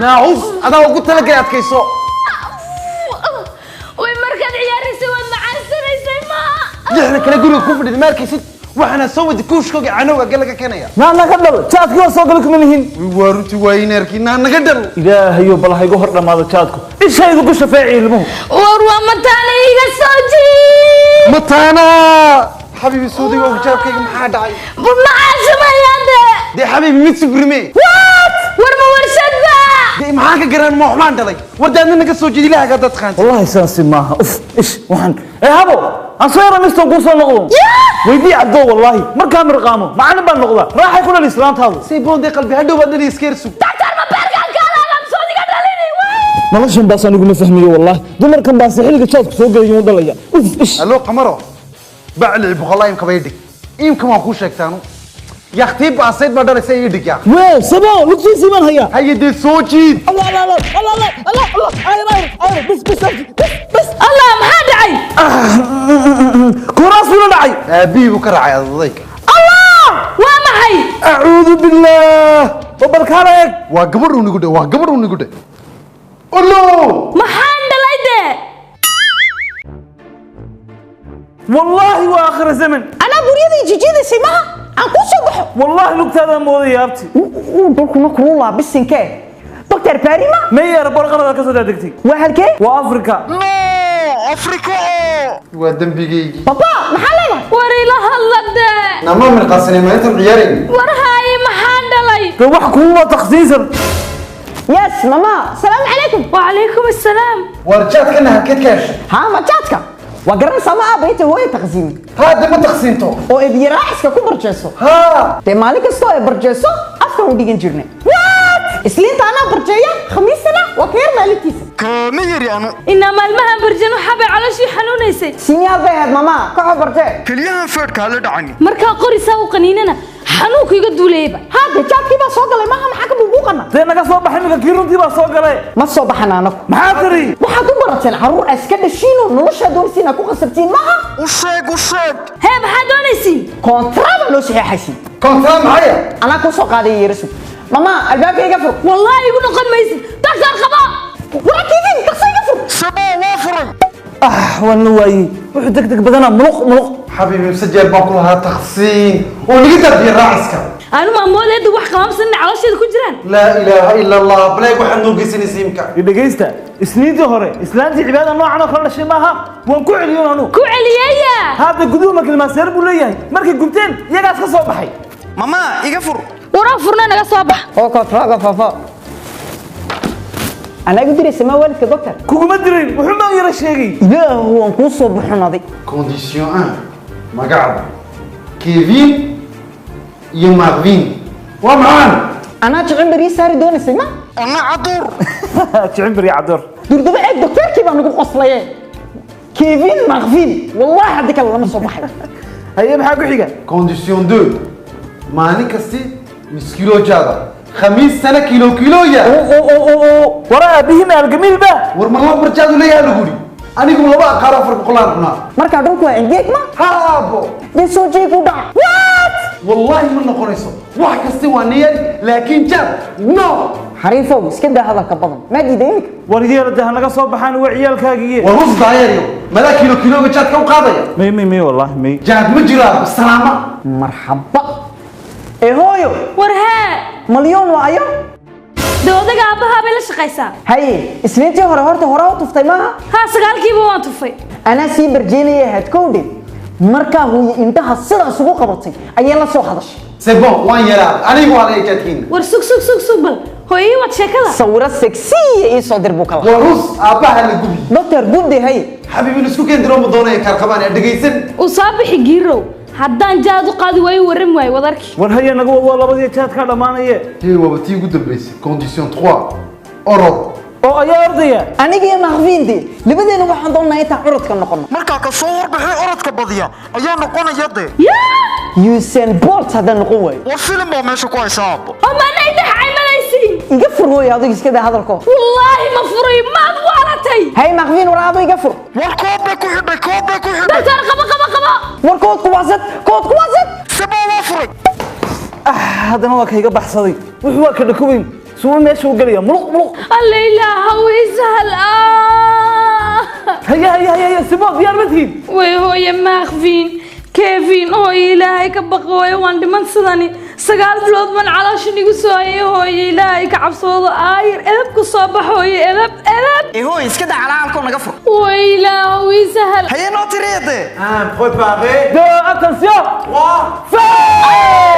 ناعوف أنا قلت لك يا كيسو ومركز عياري سوى معسر يسمع نحن كنا نقول كفر الماركة ست وإحنا نسوي دكوش كوجي عنو قال لك كنا ما نقدر شاتك وصل لك منهن ورتي وين أركينا نقدر إذا هيو بالله يقهر لما هذا شاتكم إيش هاي ذو شفاعي المهم وروى متاني يقصوجي متانا حبيبي سودي وجابك محاد عاي معاش ما يده دي حبيبي ميت سبرمي وات ورمى ورشد بقى دي معاك قران موحمان دلي ودان انك سو جدي لها قد تخانت والله سانسي معها اوف ايش وحن ايه هبو انصير مستو قوسو نقضون ويدي عدو والله مركا مرقامو معنا بان نقضا راح يكون الاسلام هذا سيبون دي قلبي هدو بدل يسكيرسو دكتور ما برقان قال انا مصودي قدريني noloshan baas anigu ma fahmiyo wallahi dumarkan baas xilliga jaadku soo galay uu dhalaya الو قمرو بعلي بخلاي يمكن بيدك يمكن ما كوش شيكتانو يا اختي باسيد بدر سيدك يا wee saboo lugtiisii baan hayaa هي دي سوجي الله الله الله الله الله الله الله بس الله ما دعي كراس ولا دعي ابي بكره يا ضيك الله وما هي اعوذ بالله وبركارك وقبروني قد وقبروني قد الله ما حندل ايده والله واخر الزمن أنا بريدي جيجيدي سماها أنكو صبح والله لقتها مودي يا ابتي ودولكنا كلولا بسنكه دكتور باريما ما يا رب القرض كسر دقتي وهالكي وافريكا افريكا ودم بيجي بابا محلنا وري لها اللده نما من قاسني ما انت عيارين ورهاي ما حندلي روح كوما تخصيصا يس ماما السلام عليكم وعليكم السلام ورجعت كنا هكيت كاش ها ما جاتك وقرن سما بيتي هو تقسيمي هذا ما تقسيمته oo ibyi raaxiska ku barjeeso ها de maalin kasta ay barjeeso afka u dhigan jirnay what isliinta ana barjeeya khamiisna waa ka yar maalintiisa كاميري انا انما المهم برجن حبي على شي حنونيسي sinyaal bay ahayd mama ka barjee كليها فيرك على دعني marka qorisa u qaniinana xanuunku iga duuleeyba hada jaadkii baa soo galay maaha maxaa ka buuqana dee naga soo baxay ninka kiiruntii baa soo galay ma soo baxana anagu maxaa tiri waxaad u barateen caruur iska dhashiino nolosha doonsiina ku qasabtiin maaha وشيك hee maxaa doonaysiin kontrada loo saxeexaysiin كنت معايا anaa ku soo qaaday yeerisu mama albaabkayga fur wallahi igu noqon maysid doctor qaba warakiidin kasayga fur سبا وافر waan la waayey wuxuu degdeg badanaa muluq حبيبي مسجل باكل هذا تخصين ونقدر في راسك anu ma moodeeda wax qaamsan caloosheeda ku jiraan لا اله الا الله بلاي waxaan noo geysanay siimka dhageysta isniintii hore islaantii cibaada noocan oo kale dhashay maaha waan ku celiyo anu ku celiyaya hadda guduhu ma kilmaaseer buu leeyahay markay gubteen iyagaas ka soo baxay ماما iga fur waran furna naga soo bax oo kontraga faafo anagu diraysa ma waalidka doctor kuguma dirin wuxuu ma yara sheegay ilaahu waan kuu soo buxunaday condition 1 magacad Kevin iyo Marvin waa macaan anaa jicin bari saari doonaysay ma ana cadur jicin bari cadur durdaba eeg doctorkii baa nagu qoslaye Kevin Marvin wallahi hadda kale lama soo baxay haye maxaa ku xiga condition 2 maalin kasti miskilo jaada خميس سنة كيلو يا وراء بهم الجميل بقى ورملا برجعوا لي يا لغوري أنا يقول لبا قارا فرق قلنا marka dhulku waa engeeg ma هابو de soo jeeku dhac what والله من نقريسو واحد كستوانيا لكن جاب نو xariifow iska daa hadalka badan ma diiday imika waryeelada hanaga soo baxaan waa ciyaalkaagiye ورز دايريو ملا كيلو جات كم قاضية مي والله مي جات مجرى بالسلامة marxaba ee hooyo war hee malyoon waayo dawadaga aabaha bay la shaqaysaa haye isniintii hore hore u tuftay maaha ha sagaalkiiba waan tufay anaa sii barjeenaya headcode markaa hooyo indhaha sidaas ugu qabatay ayay la soo hadashay c'est bon وين يلا أنا يقول على جاتين war sug bal hooyii wad sheekada sawiro sexy ii soo dir buu kala ورز أباها اللي قبي doctor gudde haye حبيبي نسكو كان دروم دونة كاركبان أدقيسن uu soo bixi giirow haddaan jaad u qaadi waayo waran waayo wadarkii war haya naga wad waa labadii jaad ka dhamaanaya هي وبتي قد بس condition 3 أوروب oo ayaa ordaya aniga iyo Marvin labadeena waxaan doonaa intaan curadka noqono marka ka soo warbixi orodka badiya ayaa noqonaya de Usain Bolt hada noqon way war film baa meesha ku haysaa oo maana inta xaymalaysiin iga fur hooyo adiga iska daa hadalko wallaahi ma furay maad waalatay hay Marvin waraabo iga fur war koob ku xidhay doctor qaba warkood kuwaasad haddana waa kayga baxsaday wuxuu waa ka dhakoweyn suuba meesha u gelaya muluq alla ilaaha way sahal haya sibo diyaar ma tihiin way hooye maakfiin كيفين هو إلهي كبقوي وان دمان صداني سقال بلود من على شنو سوي هو إلهي كعبصوض آير إذب كصباح هو إذب إيه هو يسكت على عالكم نقفر ويلا ويسهل هيا نوتي ريدي Préparé. 2 attention 3. Fais